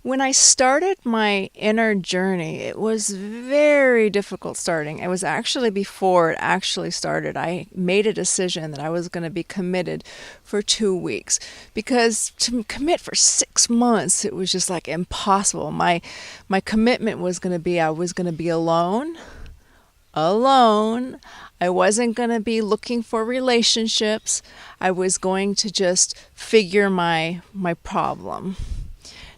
When I started my inner journey, it was very difficult starting. It was actually before it actually started. I made a decision that I was going to be committed for 2 weeks because to commit for 6 months, it was just like impossible. My commitment was going to be I was going to be alone. Alone. I wasn't going to be looking for relationships. I was going to just figure my problem.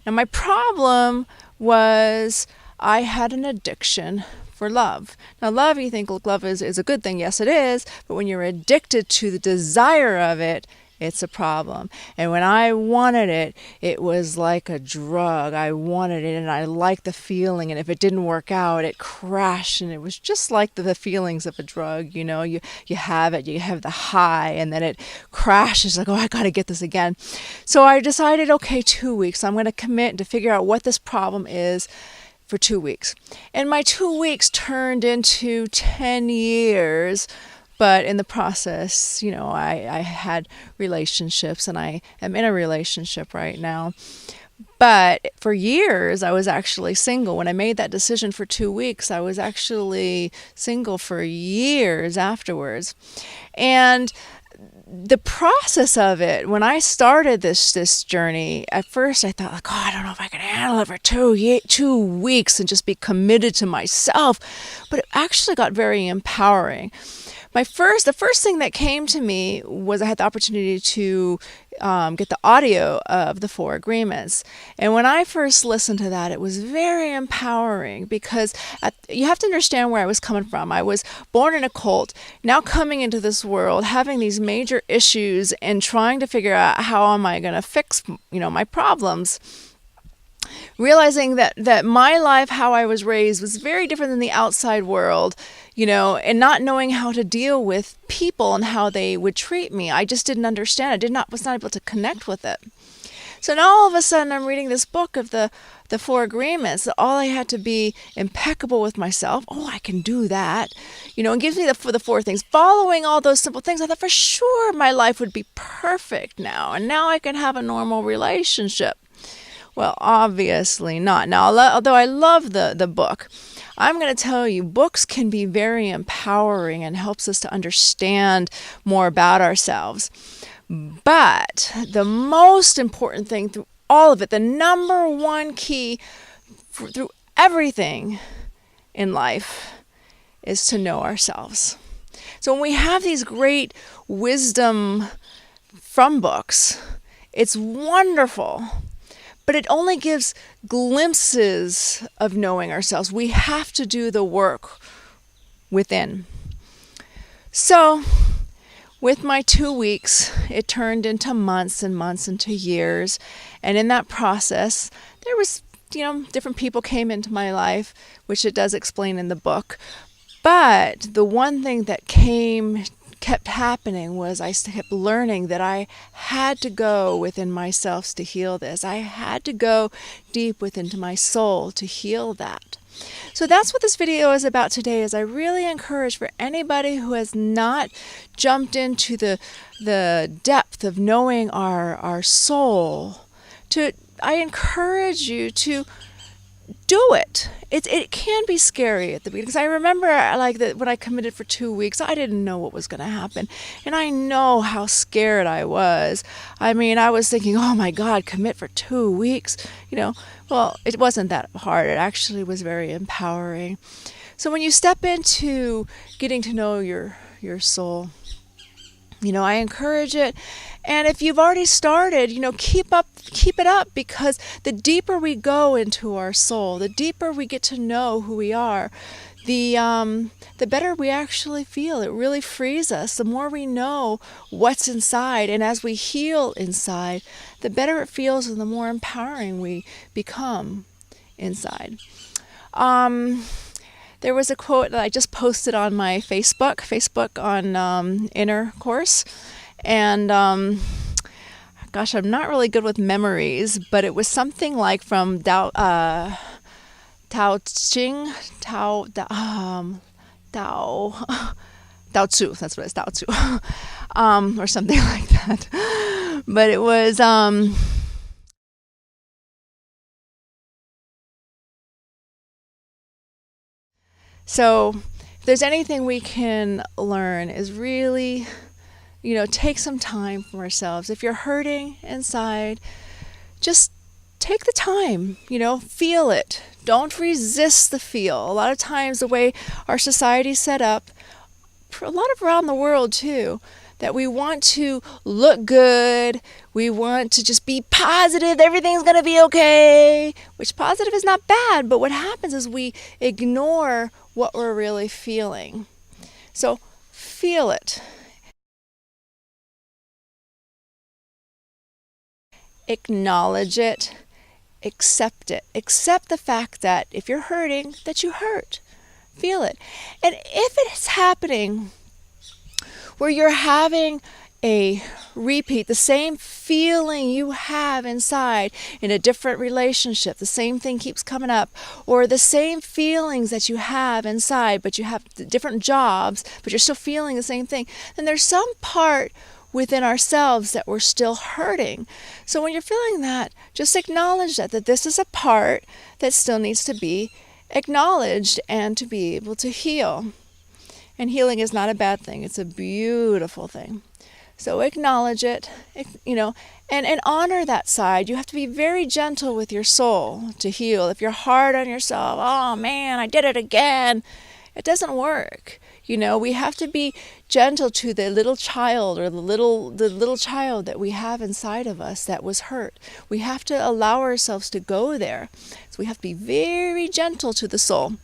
Now, my problem was I had an addiction for love. Now, love, you think, look, love is a good thing. Yes, it is. But when you're addicted to the desire of it, it's a problem. And when I wanted it, it was like a drug. I wanted it and I liked the feeling. And if it didn't work out, it crashed. And it was just like the feelings of a drug. You know, you have it, you have the high, and then it crashes. Like, oh, I got to get this again. So I decided, okay, 2 weeks. I'm going to commit to figure out what this problem is for 2 weeks. And my 2 weeks turned into 10 years. But in the process, I had relationships and I am in a relationship right now. But for years, I was actually single. When I made that decision for 2 weeks, I was actually single for years afterwards. And the process of it, when I started this journey, at first I thought, like, oh, I don't know if I can handle it for 2 weeks and just be committed to myself. But it actually got very empowering. The first thing that came to me was I had the opportunity to get the audio of the Four Agreements. And when I first listened to that, it was very empowering because you have to understand where I was coming from. I was born in a cult, now coming into this world, having these major issues and trying to figure out how am I going to fix, my problems. Realizing that my life, how I was raised, was very different than the outside world, and not knowing how to deal with people and how they would treat me. I just didn't understand. Was not able to connect with it. So now all of a sudden I'm reading this book of the Four Agreements. All I had to be impeccable with myself. Oh, I can do that. And gives me the four things. Following all those simple things, I thought for sure my life would be perfect now. And now I can have a normal relationship. Well, obviously not. Now, although I love the book, I'm going to tell you, books can be very empowering and helps us to understand more about ourselves. But the most important thing through all of it, the number one key through everything in life is to know ourselves. So when we have these great wisdom from books, it's wonderful. But it only gives glimpses of knowing ourselves. We have to do the work within. So, with my 2 weeks, it turned into months and months into years. And in that process, there was, different people came into my life, which it does explain in the book. But the one thing that kept happening was I kept learning that I had to go within myself to heal this. I had to go deep within my soul to heal that. So that's what this video is about today. Is I really encourage for anybody who has not jumped into the depth of knowing our soul, I encourage you to do it. It can be scary at the beginning because I remember when I committed for 2 weeks, I didn't know what was going to happen, and I know how scared I was. I mean, I was thinking, oh my God, commit for 2 weeks. Well, it wasn't that hard. It actually was very empowering. So when you step into getting to know your soul, I encourage it. And if you've already started, keep it up, because the deeper we go into our soul, the deeper we get to know who we are, the better we actually feel. It really frees us. The more we know what's inside, and as we heal inside, the better it feels and the more empowering we become inside. There was a quote that I just posted on my Facebook on Inner Course. And gosh, I'm not really good with memories, but it was something like from Tao Tzu. That's what it is, Tao Tzu, or something like that. But it was So if there's anything we can learn is really, take some time for ourselves. If you're hurting inside, just take the time, feel it. Don't resist the feel. A lot of times the way our society's set up, a lot of around the world too, that we want to look good, we want to just be positive, everything's going to be okay, which positive is not bad, but what happens is we ignore what we're really feeling. So feel it. Acknowledge it. Accept it. Accept the fact that if you're hurting, that you hurt. Feel it. And if it's happening where you're having a repeat, the same feeling you have inside in a different relationship, the same thing keeps coming up, or the same feelings that you have inside, but you have different jobs, but you're still feeling the same thing, then there's some part within ourselves that we're still hurting. So when you're feeling that, just acknowledge that this is a part that still needs to be acknowledged and to be able to heal. And healing is not a bad thing. It's a beautiful thing. So acknowledge it, and honor that side. You have to be very gentle with your soul to heal. If you're hard on yourself, oh man, I did it again, it doesn't work. We have to be gentle to the little child or the little child that we have inside of us that was hurt. We have to allow ourselves to go there. So we have to be very gentle to the soul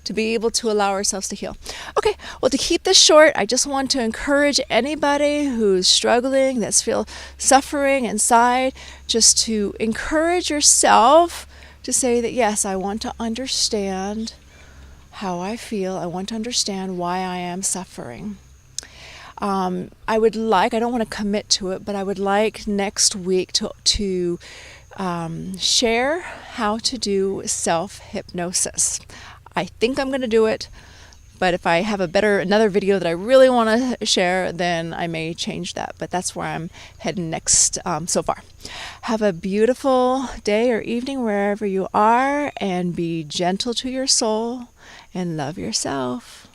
to be able to allow ourselves to heal. Okay, well, to keep this short, I just want to encourage anybody who's struggling, that's feel suffering inside, just to encourage yourself to say that, yes, I want to understand how I feel. I want to understand why I am suffering. I don't want to commit to it, but I would like next week to share how to do self-hypnosis. I think I'm going to do it, but if I have another video that I really want to share, then I may change that. But that's where I'm heading next so far. Have a beautiful day or evening wherever you are, and be gentle to your soul and love yourself.